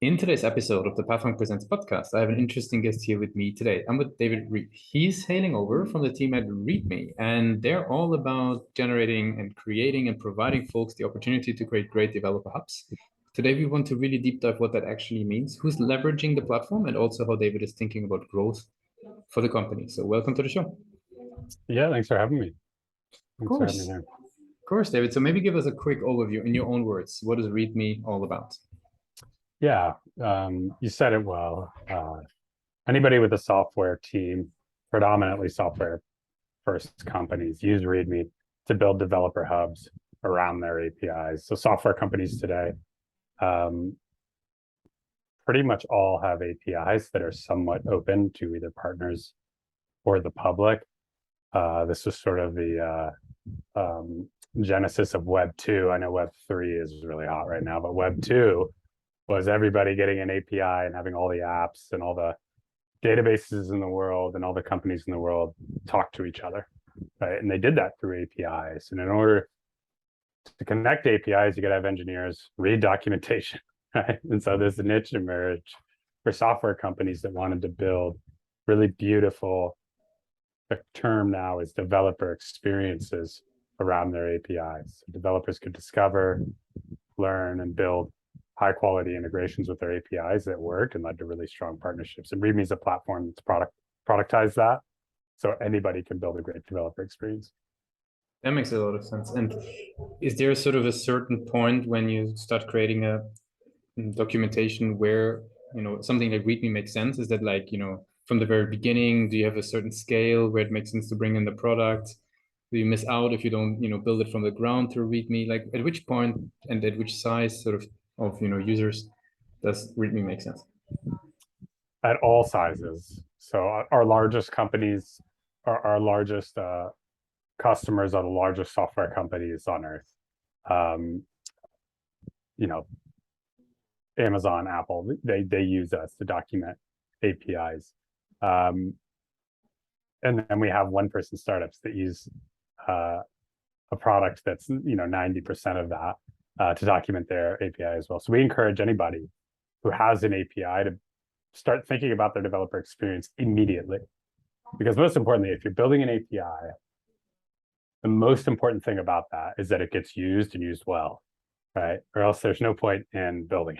In today's episode of the Pathfinder Presents podcast, I have an interesting guest here with me today. I'm with David Reed. He's hailing over from the team at ReadMe, and they're all about generating and creating and providing folks the opportunity to create great developer hubs. Today, we want to really deep dive what that actually means, who's leveraging the platform, and also how David is thinking about growth for the company. So, welcome to the show. Yeah, thanks for having me. Of Thanks for having me course. here. Of course, David. So, maybe give us a quick overview in your own words. What is ReadMe all about? Yeah, you said it well. Anybody with a software team, predominantly software first companies, use ReadMe to build developer hubs around their APIs. So software companies today um, pretty much all have APIs that are somewhat open to either partners or the public. This was sort of the genesis of Web 2. I know Web 3 is really hot right now, but Web 2 was everybody getting an API and having all the apps and all the databases in the world and all the companies in the world talk to each other, right? And they did that through APIs. And in order to connect APIs, you got to have engineers read documentation, right? And so this niche emerged for software companies that wanted to build really beautiful, the term now is developer experiences around their APIs. So developers could discover, learn, and build high quality integrations with their APIs that worked and led to really strong partnerships. And ReadMe is a platform that's productized that. So anybody can build a great developer experience. That makes a lot of sense. And is there sort of a certain point when you start creating a documentation where, something like README makes sense? Is that like, from the very beginning, do you have a certain scale where it makes sense to bring in the product? Do you miss out if you don't, build it from the ground through README? Like at which point and at which size sort of users does README make sense? At all sizes. So our largest companies, our largest customers are the largest software companies on earth. You know, Amazon, Apple, they use us to document APIs. And then we have one-person startups that use a product that's 90% of that to document their API as well. So we encourage anybody who has an API to start thinking about their developer experience immediately. Because most importantly, if you're building an API, the most important thing about that is that it gets used and used well, right? Or else there's no point in building.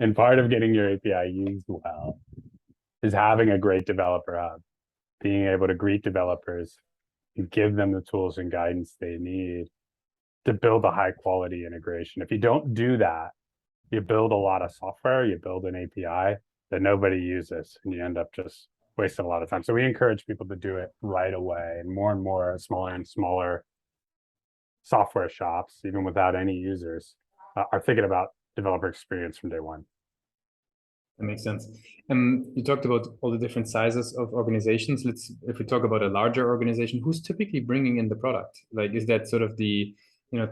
And part of getting your API used well is having a great developer hub, being able to greet developers and give them the tools and guidance they need to build a high quality integration. If you don't do that, you build a lot of software, you build an API that nobody uses, and you end up just wasting a lot of time. So we encourage people to do it right away, and more smaller and smaller software shops, even without any users, are thinking about developer experience from day one. That makes sense. You talked about all the different sizes of organizations. If we talk about a larger organization, who's typically bringing in the product? Like, is that sort of the,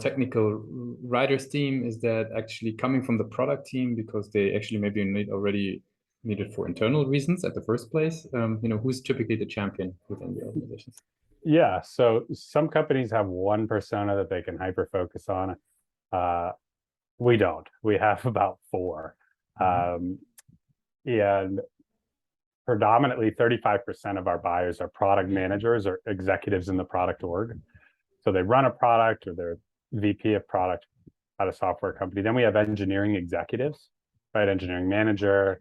technical writers team? Is that actually coming from the product team because they actually maybe already need it for internal reasons at the first place? Who's typically the champion within the organizations? Yeah, so some companies have one persona that they can hyper focus on. We don't. We have about four. And predominantly 35% of our buyers are product managers or executives in the product org. So they run a product or they're VP of product at a software company. Then we have engineering executives, right? Engineering manager,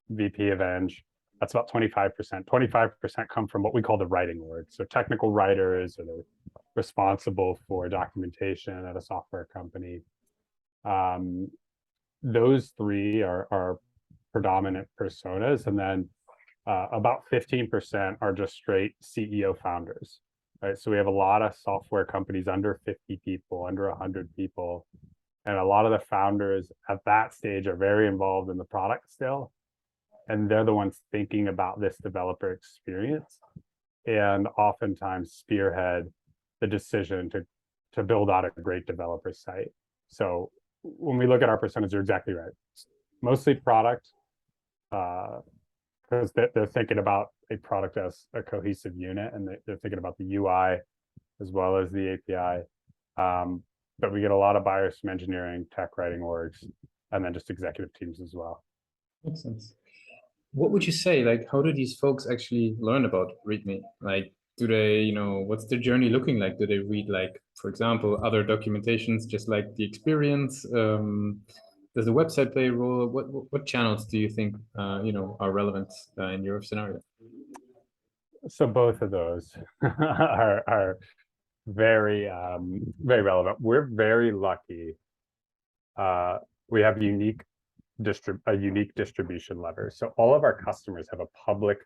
VP of Eng. That's about 25%. 25% come from what we call the writing org. So technical writers, or they're responsible for documentation at a software company. Those three are predominant personas. And then about 15% are just straight CEO founders, right? So we have a lot of software companies under 50 people, under 100 people. And a lot of the founders at that stage are very involved in the product still. And they're the ones thinking about this developer experience and oftentimes spearhead the decision to build out a great developer site. So when we look at our personas, you're exactly right. Mostly product, because they're thinking about a product as a cohesive unit, and they're thinking about the UI as well as the API. But we get a lot of buyers from engineering, tech writing orgs, and then just executive teams as well. Makes sense. What would you say, like, how do these folks actually learn about ReadMe? Like, do they, what's their journey looking like? Do they read, like, for example, other documentations, just like the experience? Does the website play a role? What channels do you think, are relevant in your scenario? So both of those are very, very relevant. We're very lucky. We have a unique distribution lever. So all of our customers have a public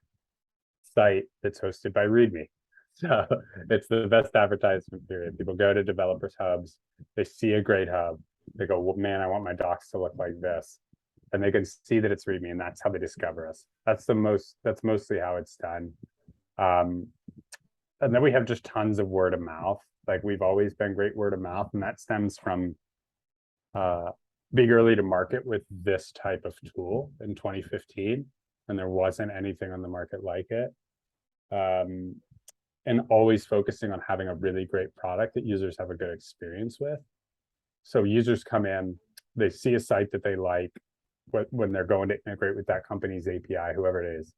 site that's hosted by ReadMe. So it's the best advertisement period. People go to developers hubs, they see a great hub, they go, well, man, I want my docs to look like this. And they can see that it's ReadMe, and that's how they discover us. That's mostly how it's done. And then we have just tons of word of mouth. Like, we've always been great word of mouth, and that stems from being early to market with this type of tool in 2015, and there wasn't anything on the market like it. And always focusing on having a really great product that users have a good experience with. So users come in, they see a site that they like, when they're going to integrate with that company's API, whoever it is.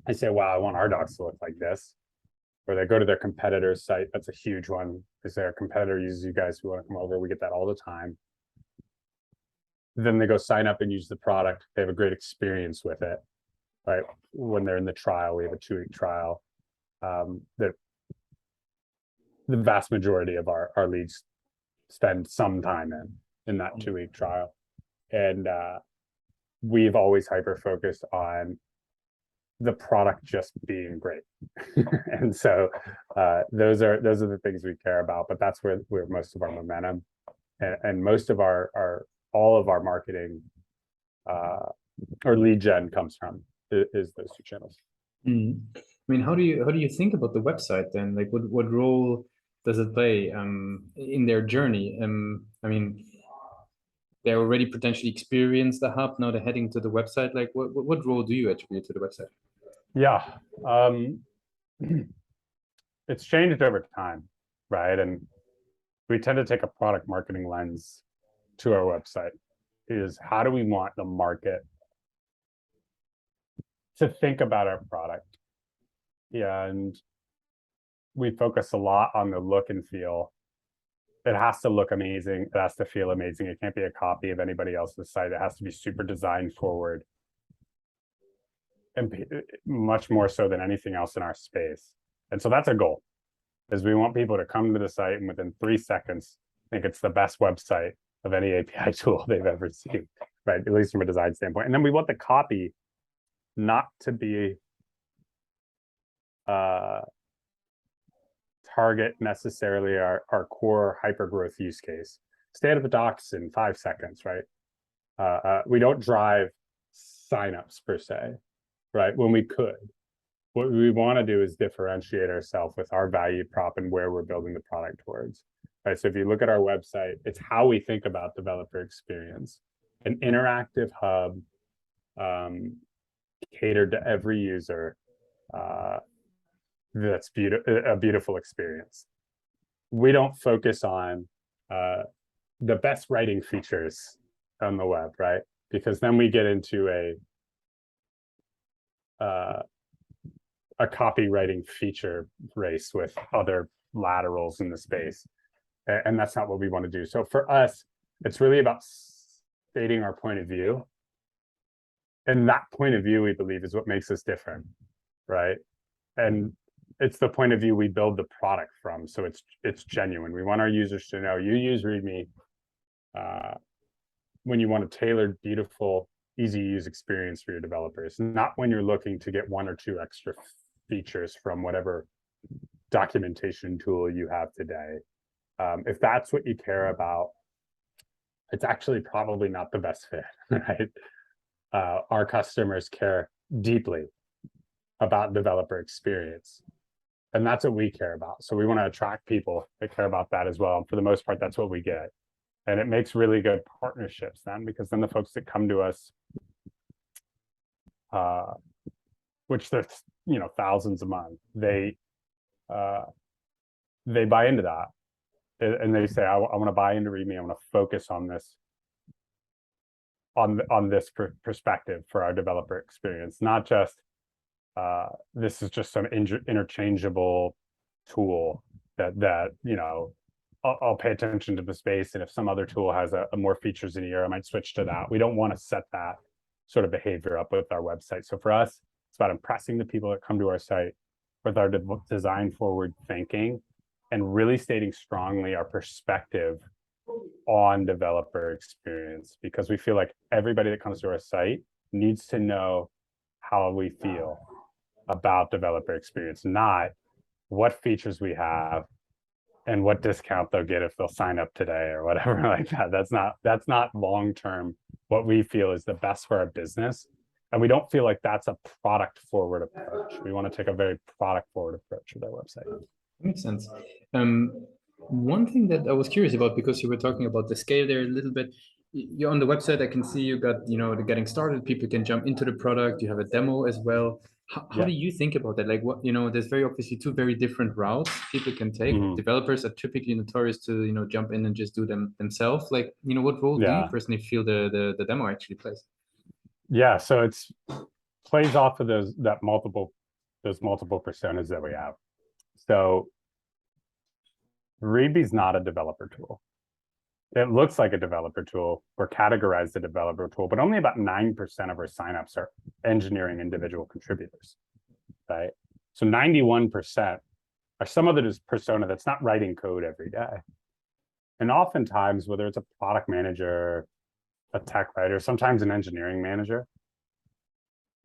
I say, wow, I want our docs to look like this. Or they go to their competitor's site. That's a huge one. Because their competitor uses you guys, we want to come over. We get that all the time. Then they go sign up and use the product. They have a great experience with it, right? When they're in the trial, we have a 2-week trial. The vast majority of our leads spend some time in that 2-week trial. And we've always hyper-focused on the product just being great. And so those are the things we care about, but that's where most of our momentum and most of all of our marketing or lead gen comes from, is those 2 channels. I mean, how do you think about the website then? Like, what role does it play in their journey? I mean, they already potentially experienced the hub, now they're heading to the website. Like, what role do you attribute to the website? Yeah, it's changed over time, right? And we tend to take a product marketing lens to our website. Is how do we want the market to think about our product? Yeah, and we focus a lot on the look and feel. It has to look amazing. It has to feel amazing. It can't be a copy of anybody else's site. It has to be super design forward, and much more so than anything else in our space. And so that's a goal, is we want people to come to the site and within 3 seconds think it's the best website of any API tool they've ever seen, right? At least from a design standpoint. And then we want the copy not to be target necessarily our core hypergrowth use case. Stay out of the docs in 5 seconds, right? We don't drive signups per se, right? When we could. What we want to do is differentiate ourselves with our value prop and where we're building the product towards. Right. So if you look at our website, it's how we think about developer experience. An interactive hub catered to every user. That's a beautiful experience. We don't focus on the best writing features on the web, right? Because then we get into a copywriting feature race with other laterals in the space. And that's not what we want to do. So for us, it's really about stating our point of view. And that point of view, we believe, is what makes us different, right? And it's the point of view we build the product from. So it's genuine. We want our users to know you use ReadMe when you want a tailored, beautiful, easy to use experience for your developers, not when you're looking to get 1 or 2 extra features from whatever documentation tool you have today. If that's what you care about, it's actually probably not the best fit, right? Our customers care deeply about developer experience, and that's what we care about. So we want to attract people that care about that as well. And for the most part, that's what we get. And it makes really good partnerships then, because then the folks that come to us, which there's thousands a month, they buy into that. And they say, I want to buy into ReadMe. I want to focus on this on this perspective for our developer experience, not just this is just some interchangeable tool that you know, I'll pay attention to the space, and if some other tool has a more features in a year, I might switch to that. We don't want to set that sort of behavior up with our website. So for us, it's about impressing the people that come to our site with our design forward thinking, and really stating strongly our perspective on developer experience, because we feel like everybody that comes to our site needs to know how we feel about developer experience, not what features we have and what discount they'll get if they'll sign up today or whatever like that. That's not long-term what we feel is the best for our business. And we don't feel like that's a product forward approach. We want to take a very product forward approach with our website. Makes sense. One thing that I was curious about, because you were talking about the scale there a little bit, you're on the website, I can see you got, you know, the getting started, people can jump into the product, you have a demo as well. How do you think about that? Like, what, you know, there's very obviously two very different routes people can take. Developers are typically notorious to, you know, jump in and just do them themselves. Like, you know, what role do you personally feel the demo actually plays? Yeah, so it's plays off of those multiple personas that we have. So ReadMe's not a developer tool. It looks like a developer tool. We're categorized as a developer tool, but only about 9% of our signups are engineering individual contributors, right? So 91% are some other persona that's not writing code every day. And oftentimes, whether it's a product manager, a tech writer, sometimes an engineering manager,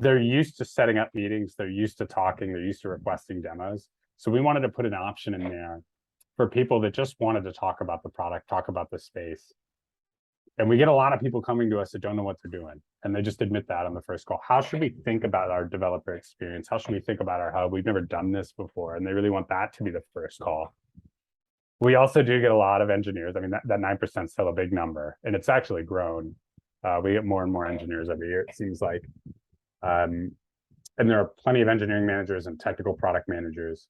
they're used to setting up meetings, they're used to talking, they're used to requesting demos. So we wanted to put an option in there for people that just wanted to talk about the product, talk about the space. And we get a lot of people coming to us that don't know what they're doing. And they just admit that on the first call. How should we think about our developer experience? How should we think about our hub? We've never done this before. And they really want that to be the first call. We also do get a lot of engineers. I mean, that 9% is still a big number. And it's actually grown. We get more and more engineers every year, it seems like. And there are plenty of engineering managers and technical product managers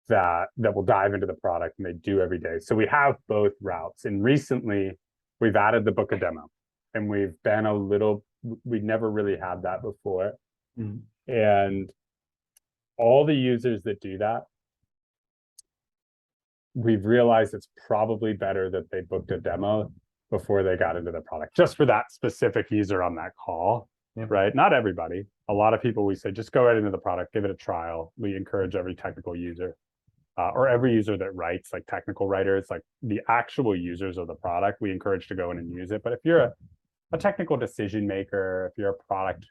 that will dive into the product, and they do every day. So we have both routes. And recently we've added the book a demo, and we've been we never really had that before. And all the users that do that, we've realized it's probably better that they booked a demo before they got into the product, just for that specific user on that call, right? Not everybody. A lot of people, we say, just go right into the product, give it a trial. We encourage every technical user or every user that writes, like technical writers, like the actual users of the product, we encourage to go in and use it. But if you're a technical decision maker, if you're a product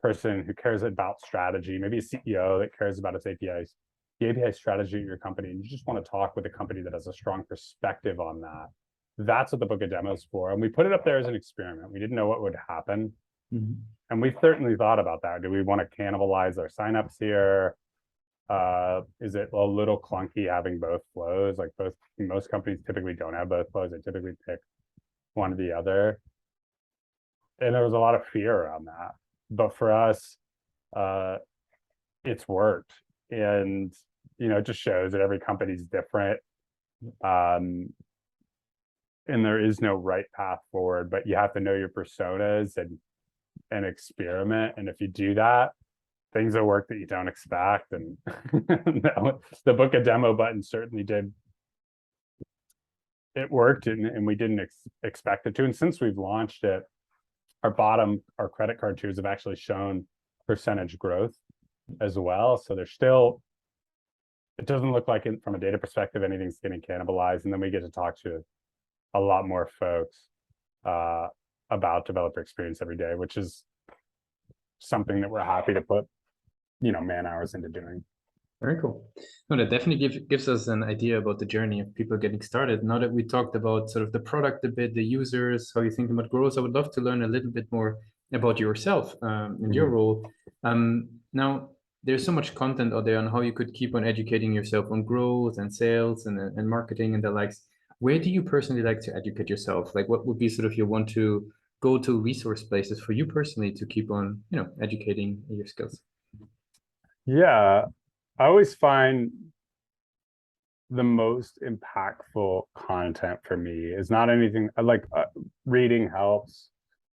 person who cares about strategy, maybe a CEO that cares about its APIs, the API strategy of your company, and you just want to talk with a company that has a strong perspective on that, that's what the book of demos for. And we put it up there as an experiment. We didn't know what would happen. And we certainly thought about that. Do we want to cannibalize our signups here? Is it a little clunky having both flows? Like most companies typically don't have both flows. They typically pick one or the other. And there was a lot of fear around that. But for us, it's worked. And, you know, it just shows that every company's different. And there is no right path forward, but you have to know your personas and experiment. And if you do that, things will work that you don't expect. And the book a demo button certainly did. It worked, and we didn't expect it to. And since we've launched it, our credit card tiers have actually shown percentage growth as well. So there's still, it doesn't look like from a data perspective, anything's getting cannibalized. And then we get to talk to a lot more folks about developer experience every day, which is something that we're happy to put, you know, man hours into doing. Very cool. No, that definitely gives us an idea about the journey of people getting started. Now that we talked about sort of the product a bit, the users, how you think about growth, I would love to learn a little bit more about yourself and your role. Now, there's so much content out there on how you could keep on educating yourself on growth and sales and marketing and the likes. Where do you personally like to educate yourself? Like, what would be sort of your go-to resource places for you personally to keep on, you know, educating your skills? Yeah, I always find the most impactful content for me is not anything like reading helps.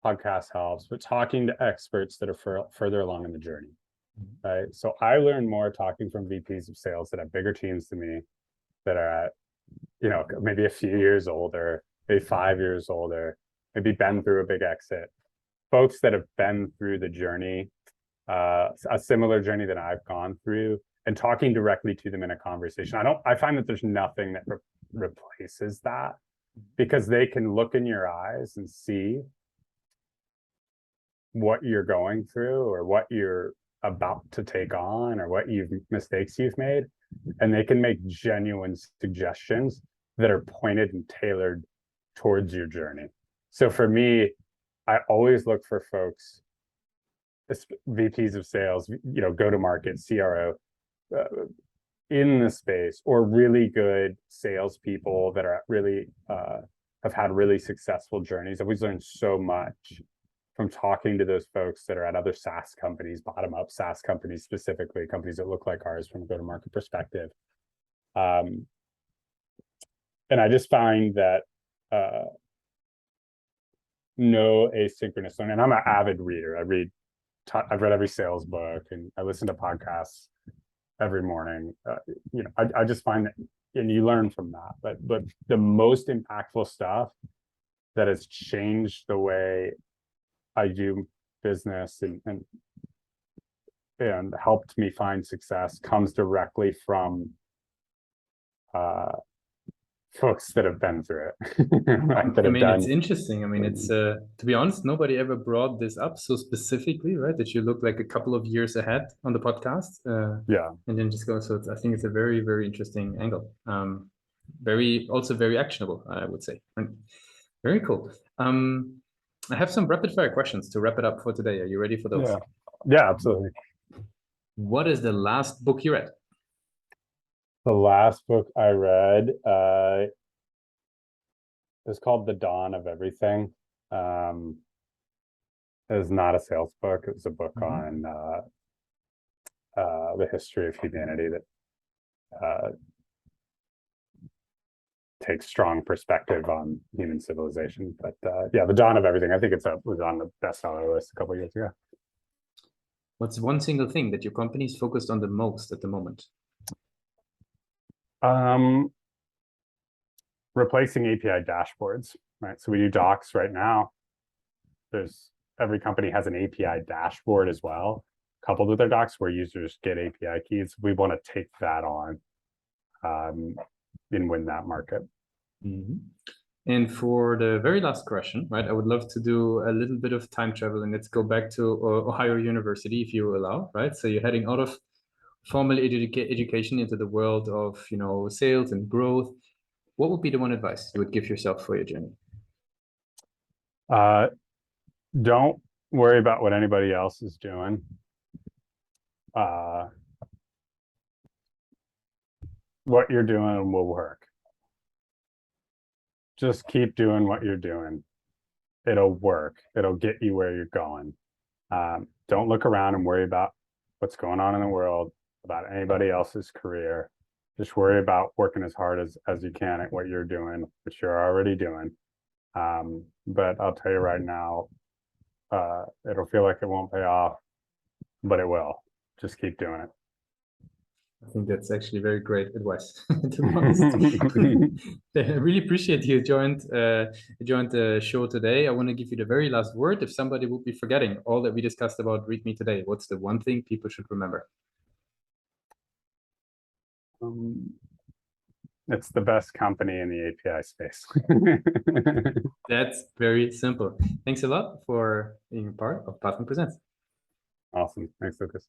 podcast helps, but talking to experts that are further along in the journey, right? So I learn more talking from VPs of sales that have bigger teams than me, that are at, maybe a few years older, maybe 5 years older, maybe been through a big exit, folks that have been through the journey, a similar journey that I've gone through, and talking directly to them in a conversation. I find that there's nothing that replaces that, because they can look in your eyes and see what you're going through, or what you're about to take on, or mistakes you've made, and they can make genuine suggestions that are pointed and tailored towards your journey. So for me, I always look for folks, VPs of sales, go-to-market, CRO, in the space, or really good salespeople that are really have had really successful journeys. I've always learned so much from talking to those folks that are at other SaaS companies, bottom-up SaaS companies, specifically companies that look like ours from a go-to-market perspective. And I just find that no asynchronous learning. And I'm an avid reader. I've read every sales book, and I listen to podcasts every morning. I just find that, and you learn from that. But the most impactful stuff that has changed the way I do business and helped me find success comes directly from folks that have been through it. Right? It's interesting. It's to be honest, nobody ever brought this up so specifically, right? That you look like a couple of years ahead on the podcast. Yeah. And then just go. So I think it's a very, very interesting angle. Very actionable, I would say. Very cool. I have some rapid fire questions to wrap it up for today. Are you ready for those? Yeah, absolutely. What is the last book you read? The last book I read is called The Dawn of Everything. It was not a sales book. It was a book on the history of humanity that takes strong perspective on human civilization. But The Dawn of Everything, I think it was on the bestseller list a couple of years ago. What's one single thing that your company is focused on the most at the moment? Replacing API dashboards, right? So we do docs right now. Every company has an API dashboard as well, coupled with their docs, where users get API keys. We want to take that on and win that market. And for the very last question, right, I would love to do a little bit of time travel, and let's go back to Ohio University, if you allow, right? So you're heading out of formal education into the world of, sales and growth. What would be the one advice you would give yourself for your journey? Don't worry about what anybody else is doing. What you're doing will work. Just keep doing what you're doing. It'll work. It'll get you where you're going. Don't look around and worry about what's going on in the world, about anybody else's career. Just worry about working as hard as you can at what you're doing, which you're already doing. But I'll tell you right now, it'll feel like it won't pay off, but it will. Just keep doing it. I think that's actually very great advice, to be honest. I really appreciate you joined the show today. I want to give you the very last word. If somebody would be forgetting all that we discussed about ReadMe today, what's the one thing people should remember? It's the best company in the API space. That's very simple. Thanks a lot for being part of Platform Presents. Awesome. Thanks, Lucas.